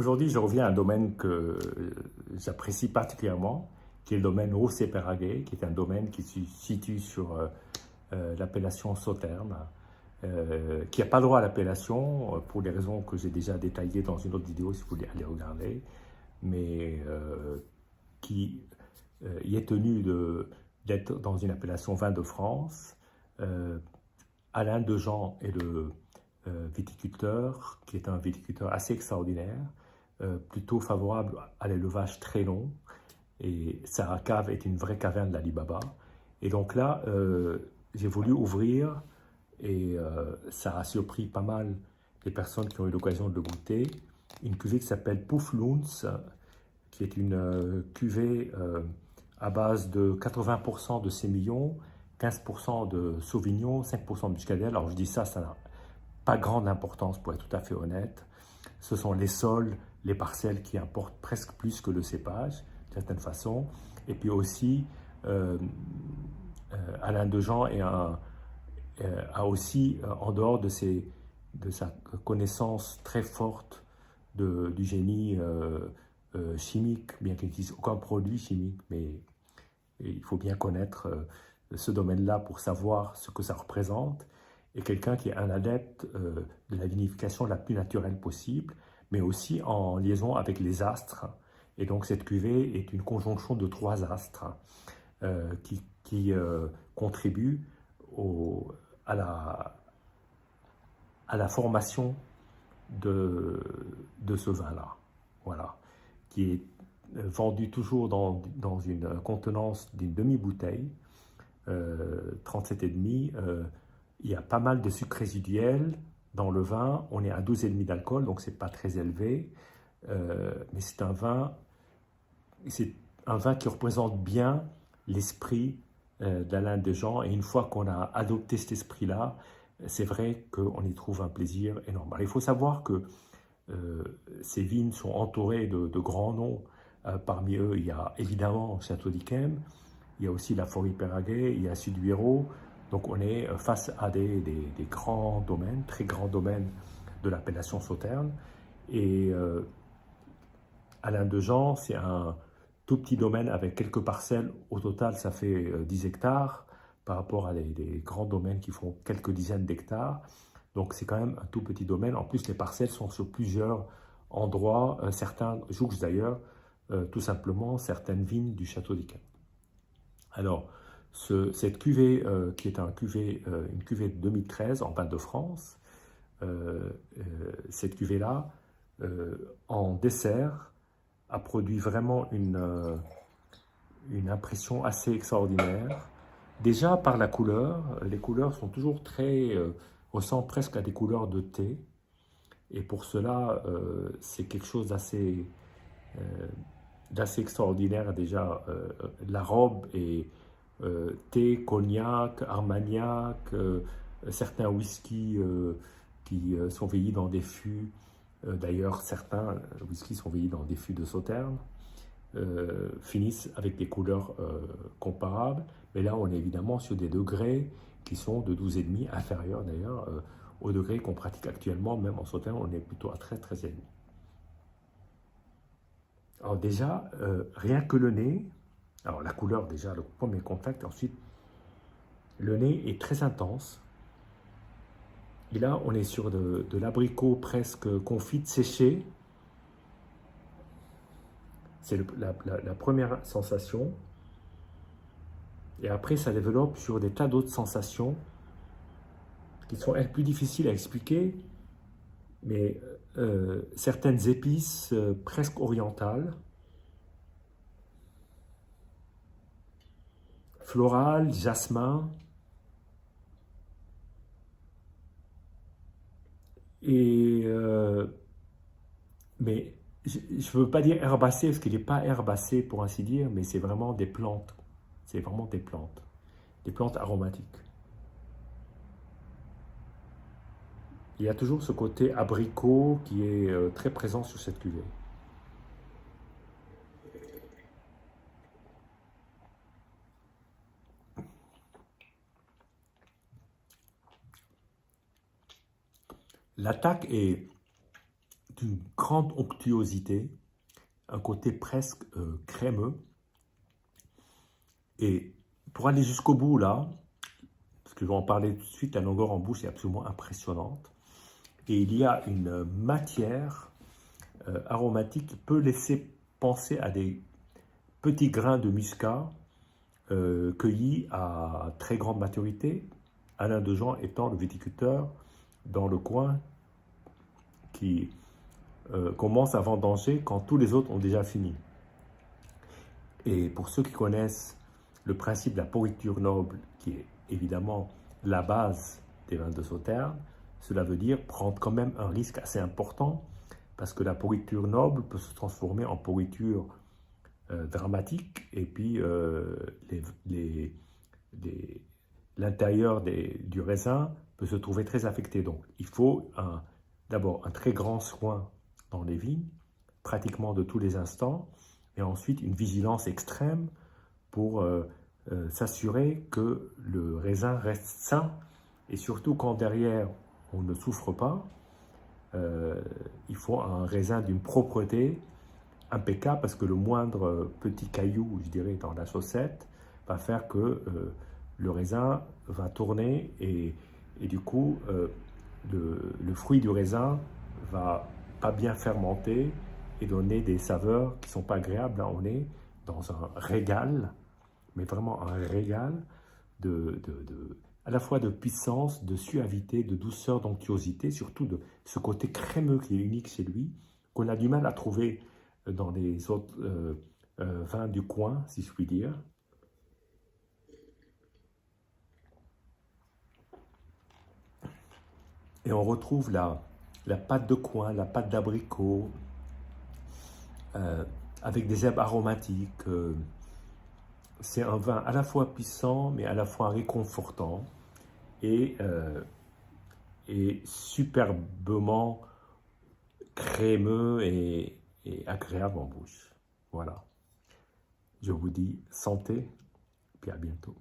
Aujourd'hui, je reviens à un domaine que j'apprécie particulièrement, qui est le domaine Roussé-Péraguet, qui est un domaine qui se situe sur l'appellation Sauternes, qui n'a pas droit à l'appellation pour des raisons que j'ai déjà détaillées dans une autre vidéo si vous voulez aller regarder, mais qui y est tenu d'être dans une appellation vin de France. Alain Dejean est le viticulteur, qui est un viticulteur assez extraordinaire, plutôt favorable à l'élevage très long, et sa cave est une vraie caverne d'Alibaba. Et donc là, j'ai voulu ouvrir, et ça a surpris pas mal les personnes qui ont eu l'occasion de le goûter, une cuvée qui s'appelle Pouflounz, qui est une cuvée à base de 80% de sémillon, 15% de sauvignon, 5% de muscadet. Alors je dis ça n'a pas grande importance pour être tout à fait honnête. Ce sont les sols, les parcelles qui importent presque plus que le cépage, d'une certaine façon. Et puis aussi, Alain Dejean a aussi, en dehors de sa connaissance très forte du génie chimique, bien qu'il n'utilise aucun produit chimique, mais il faut bien connaître ce domaine-là pour savoir ce que ça représente, et quelqu'un qui est un adepte de la vinification la plus naturelle possible, mais aussi en liaison avec les astres. Et donc cette cuvée est une conjonction de 3 astres qui contribuent à la formation de ce vin-là. Voilà, qui est vendu toujours dans une contenance d'une demi-bouteille, 37,5. Il y a pas mal de sucre résiduel dans le vin. On est à 12,5 d'alcool, donc c'est pas très élevé. Mais c'est un vin qui représente bien l'esprit d'Alain Dejean. Et une fois qu'on a adopté cet esprit-là, c'est vrai qu'on y trouve un plaisir énorme. Alors, il faut savoir que ces vignes sont entourées de grands noms. Parmi eux, il y a évidemment Château d'Yquem, il y a aussi la Forie-Péraguet, il y a Suduero. Donc on est face à des grands domaines, très grands domaines de l'appellation Sauternes. Et Alain Dejean, c'est un tout petit domaine avec quelques parcelles. Au total, ça fait 10 hectares par rapport à des grands domaines qui font quelques dizaines d'hectares. Donc c'est quand même un tout petit domaine. En plus, les parcelles sont sur plusieurs endroits. Certains jouxtent d'ailleurs tout simplement certaines vignes du Château d'Yquem. Alors, cette cuvée, qui est une cuvée de 2013 en vin de France, cette cuvée-là, en dessert, a produit vraiment une impression assez extraordinaire. Déjà par la couleur, les couleurs sont toujours ressemblent presque à des couleurs de thé. Et pour cela, c'est quelque chose d'assez extraordinaire. Déjà, la robe est thé, cognac, armagnac, certains whiskies qui sont vieillis dans des fûts. D'ailleurs, certains whiskies sont vieillis dans des fûts de Sauternes, finissent avec des couleurs comparables. Mais là, on est évidemment sur des degrés qui sont de 12,5, inférieurs d'ailleurs au degré qu'on pratique actuellement. Même en Sauternes, on est plutôt à 13,5. Alors déjà, rien que le nez, alors la couleur déjà, le premier contact, ensuite le nez est très intense. Et là, on est sur de l'abricot presque confit, séché. C'est la première sensation. Et après, ça développe sur des tas d'autres sensations qui sont elles plus difficiles à expliquer, mais certaines épices presque orientales, florales, jasmin, et mais je ne veux pas dire herbacé parce qu'il n'est pas herbacé pour ainsi dire, mais c'est vraiment des plantes. C'est vraiment des plantes aromatiques. Il y a toujours ce côté abricot qui est très présent sur cette cuvée. L'attaque est d'une grande onctuosité, un côté presque crémeux. Et pour aller jusqu'au bout là, parce que je vais en parler tout de suite, la longueur en bouche est absolument impressionnante. Et il y a une matière aromatique qui peut laisser penser à des petits grains de muscat cueillis à très grande maturité, Alain Dejean étant le viticulteur dans le coin qui commence à vendanger quand tous les autres ont déjà fini. Et pour ceux qui connaissent le principe de la pourriture noble, qui est évidemment la base des vins de Sauternes, cela veut dire prendre quand même un risque assez important, parce que la pourriture noble peut se transformer en pourriture dramatique, et puis l'intérieur du raisin peut se trouver très affecté. Donc il faut d'abord un très grand soin dans les vignes, pratiquement de tous les instants, et ensuite une vigilance extrême pour s'assurer que le raisin reste sain, et surtout quand derrière on ne souffre pas, il faut un raisin d'une propreté impeccable, parce que le moindre petit caillou, je dirais, dans la chaussette va faire que le raisin va tourner, et du coup le fruit du raisin va pas bien fermenter et donner des saveurs qui ne sont pas agréables. Là, on est dans un régal, mais vraiment un régal à la fois de puissance, de suavité, de douceur, d'onctuosité, surtout de ce côté crémeux qui est unique chez lui, qu'on a du mal à trouver dans les autres vins du coin, si je puis dire. Et on retrouve la pâte de coin, la pâte d'abricot, avec des herbes aromatiques. C'est un vin à la fois puissant, mais à la fois réconfortant, et superbement crémeux et agréable en bouche. Voilà. Je vous dis santé, puis à bientôt.